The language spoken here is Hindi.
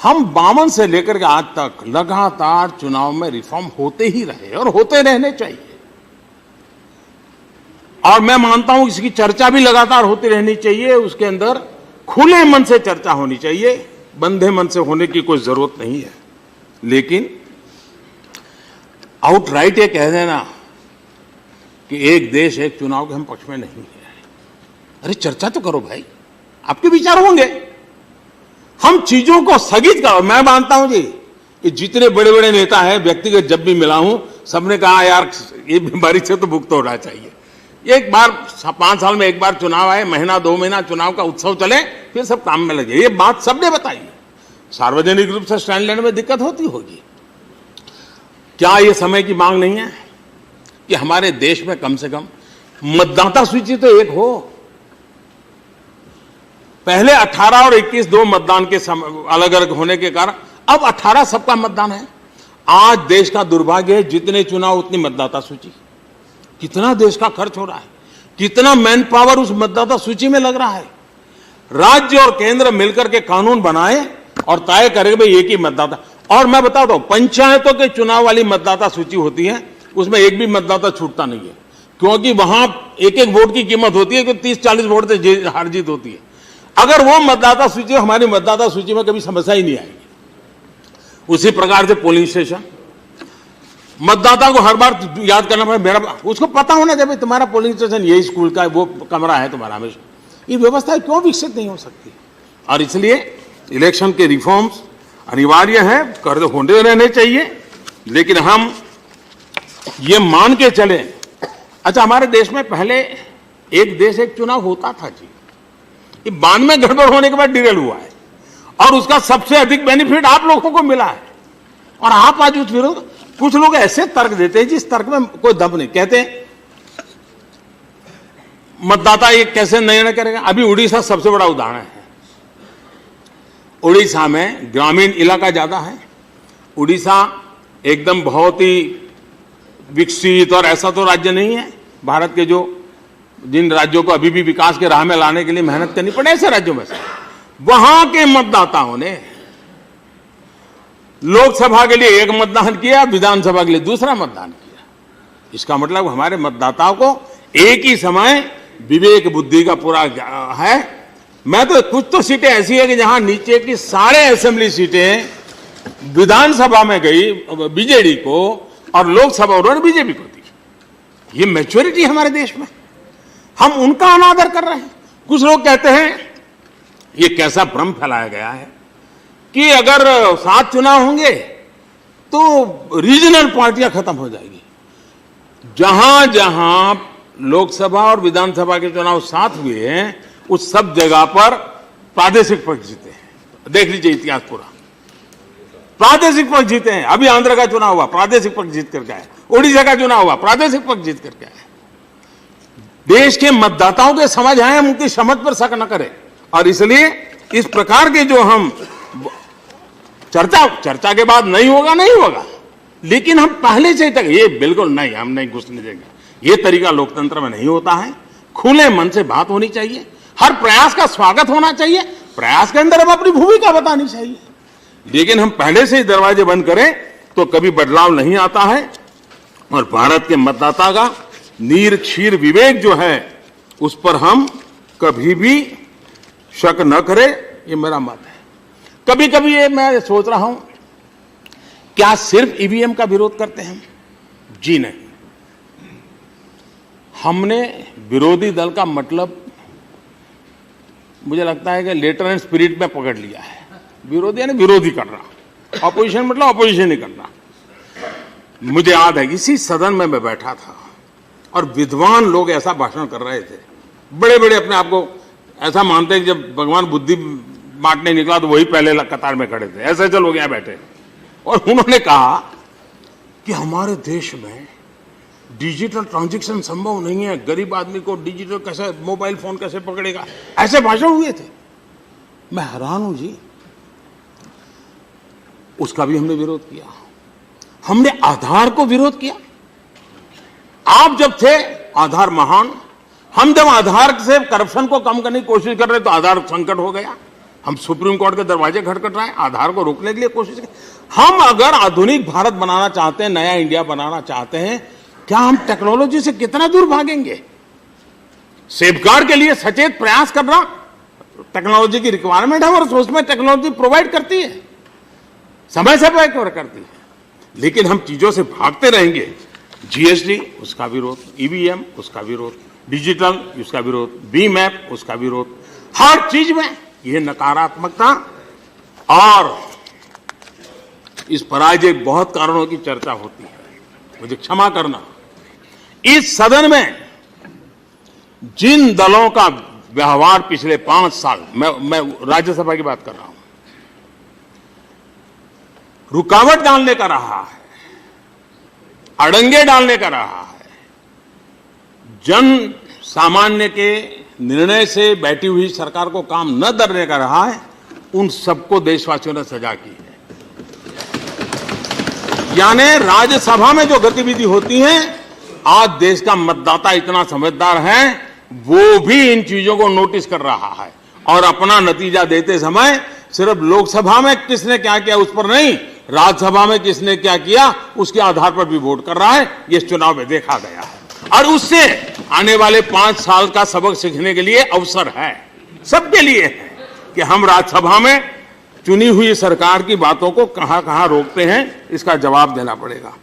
हम 52 से लेकर के आज तक लगातार चुनाव में रिफॉर्म होते ही रहे और होते रहने चाहिए। और मैं मानता हूं इसकी चर्चा भी लगातार होती रहनी चाहिए। उसके अंदर खुले मन से चर्चा होनी चाहिए, बंधे मन से होने की कोई जरूरत नहीं है। लेकिन आउटराइट ये कह देना कि एक देश एक चुनाव के हम पक्ष में नहीं है, अरे चर्चा तो करो भाई, आपके विचार होंगे। हम चीजों को स्थगित करो। मैं मानता हूं जी कि जितने बड़े बड़े नेता हैं, व्यक्तिगत जब भी मिला हूं, सबने कहा यार ये बीमारी से तो मुक्त होना चाहिए। एक बार 5 साल में एक बार चुनाव आए, महीना 2 महीना चुनाव का उत्सव चले, फिर सब काम में लगे। ये बात सबने बताई। सार्वजनिक रूप से स्टैंड लेने में दिक्कत होती होगी। क्या ये समय की मांग नहीं है कि हमारे देश में कम से कम मतदाता सूची तो एक हो? पहले 18 और 21 दो मतदान के अलग अलग होने के कारण अब 18 सबका मतदान है। आज देश का दुर्भाग्य है, जितने चुनाव उतनी मतदाता सूची। कितना देश का खर्च हो रहा है, कितना मैन पावर उस मतदाता सूची में लग रहा है। राज्य और केंद्र मिलकर के कानून बनाए और तय करे भाई एक ही मतदाता। और मैं बताता हूं, पंचायतों के चुनाव वाली मतदाता सूची होती है, उसमें एक भी मतदाता छूटता नहीं है, क्योंकि वहां एक एक वोट की कीमत होती है कि 30-40 वोट से हार जीत होती है। अगर वो मतदाता सूची, हमारी मतदाता सूची में कभी समस्या ही नहीं आएगी। उसी प्रकार से पोलिंग स्टेशन, मतदाता को हर बार याद करना पड़े, मेरा उसको पता होना चाहिए तुम्हारा पोलिंग स्टेशन यही स्कूल का वो कमरा है तुम्हारा। हमेशा ये व्यवस्था क्यों विकसित नहीं हो सकती? और इसलिए इलेक्शन के रिफॉर्म्स अनिवार्य है, कर होते रहने चाहिए। लेकिन हम ये मान के चले, अच्छा हमारे देश में पहले एक देश एक चुनाव होता था जी, ये बाद में गड़बड़ होने के बाद डिरेल हुआ है और उसका सबसे अधिक बेनिफिट आप लोगों को मिला है। और आप आज उस विरोध, कुछ लोग ऐसे तर्क देते हैं जिस तर्क में कोई दम नहीं। कहते हैं मतदाता ये कैसे निर्णय करेगा। अभी उड़ीसा सबसे बड़ा उदाहरण है। उड़ीसा में ग्रामीण इलाका ज्यादा है। उड़ीसा एकदम बहुत ही विकसित और ऐसा तो राज्य नहीं है भारत के जो जिन राज्यों को अभी भी विकास के राह में लाने के लिए मेहनत करनी पड़े, ऐसे राज्यों में से वहां के मतदाताओं ने लोकसभा के लिए एक मतदान किया, विधानसभा के लिए दूसरा मतदान किया। इसका मतलब हमारे मतदाताओं को एक ही समय विवेक बुद्धि का पूरा है। मैं तो कुछ तो सीटें ऐसी है कि जहां नीचे की सारे असेंबली सीटें विधानसभा में गई बीजेडी को और लोकसभा उन्होंने बीजेपी को दी। ये मैच्योरिटी हमारे देश में, हम उनका अनादर कर रहे हैं। कुछ लोग कहते हैं, ये कैसा भ्रम फैलाया गया है कि अगर 7 चुनाव होंगे तो रीजनल पार्टियां खत्म हो जाएगी। जहां जहां लोकसभा और विधानसभा के चुनाव साथ हुए हैं, उस सब जगह पर प्रादेशिक पक्ष जीते हैं। देख लीजिए इतिहास पूरा, प्रादेशिक पक्ष जीते हैं। अभी आंध्र का चुनाव हुआ, प्रादेशिक पक्ष जीत करके आए। उड़ीसा का चुनाव हुआ, प्रादेशिक पक्ष जीत करके आए। देश के मतदाताओं के समझ आए, हम उनकी समझ पर शक न करें। और इसलिए इस प्रकार के जो हम चर्चा के बाद नहीं होगा, लेकिन हम पहले से तक ये बिल्कुल नहीं, हम नहीं घुसने देंगे। ये तरीका लोकतंत्र में नहीं होता है। खुले मन से बात होनी चाहिए, हर प्रयास का स्वागत होना चाहिए, प्रयास के अंदर हम अपनी भूमिका बतानी चाहिए। लेकिन हम पहले से ही दरवाजे बंद करें तो कभी बदलाव नहीं आता है। और भारत के मतदाता का नीर क्षीर विवेक जो है, उस पर हम कभी भी शक न करें, ये मेरा मत है। कभी कभी ये मैं सोच रहा हूं, क्या सिर्फ ईवीएम का विरोध करते हैं? जी नहीं। हमने विरोधी दल का मतलब मुझे लगता है कि लेटर एंड स्पिरिट में पकड़ लिया है। विरोधी यानी विरोधी करना, अपोजिशन मतलब अपोजिशन ही करना। मुझे याद है इसी सदन में मैं बैठा था और विद्वान लोग ऐसा भाषण कर रहे थे, बड़े बड़े अपने आप को ऐसा मानते हैं कि जब भगवान बुद्धि बांटने निकला तो वही पहले कतार में खड़े थे, ऐसे चल लोग यहाँ बैठे। और उन्होंने कहा कि हमारे देश में डिजिटल ट्रांजैक्शन संभव नहीं है, गरीब आदमी को डिजिटल कैसे, मोबाइल फोन कैसे पकड़ेगा, ऐसे भाषण हुए थे। मैं हैरान हूं जी। उसका भी हमने विरोध किया। हमने आधार को विरोध किया। आप जब थे आधार महान, हम जब आधार से करप्शन को कम करने की कोशिश कर रहे तो आधार संकट हो गया। हम सुप्रीम कोर्ट के दरवाजे खटखट रहे हैं आधार को रोकने के लिए कोशिश करें। हम अगर आधुनिक भारत बनाना चाहते हैं, नया इंडिया बनाना चाहते हैं, क्या हम टेक्नोलॉजी से कितना दूर भागेंगे? सेफगार्ड के लिए सचेत प्रयास करना टेक्नोलॉजी की रिक्वायरमेंट है और उसमें टेक्नोलॉजी प्रोवाइड करती है, समय से प्रोवाइड करती है। लेकिन हम चीजों से भागते रहेंगे। जीएसटी उसका विरोध, ईवीएम उसका विरोध, डिजिटल उसका विरोध, बीम ऐप उसका विरोध, हर चीज में यह नकारात्मकता। और इस पराजय बहुत कारणों की चर्चा होती है, मुझे क्षमा करना। इस सदन में जिन दलों का व्यवहार पिछले 5 साल, मैं राज्यसभा की बात कर रहा हूं, रुकावट डालने का रहा है, अड़ंगे डालने का रहा है, जन सामान्य के निर्णय से बैठी हुई सरकार को काम न करने का रहा है, उन सबको देशवासियों ने सजा की है। यानी राज्यसभा में जो गतिविधि होती है, आज देश का मतदाता इतना समझदार है, वो भी इन चीजों को नोटिस कर रहा है और अपना नतीजा देते समय सिर्फ लोकसभा में किसने क्या किया उस पर नहीं, राज्यसभा में किसने क्या किया उसके आधार पर भी वोट कर रहा है। ये चुनाव में देखा गया है और उससे आने वाले 5 साल का सबक सीखने के लिए अवसर है, सबके लिए है कि हम राज्यसभा में चुनी हुई सरकार की बातों को कहां-कहां रोकते हैं, इसका जवाब देना पड़ेगा।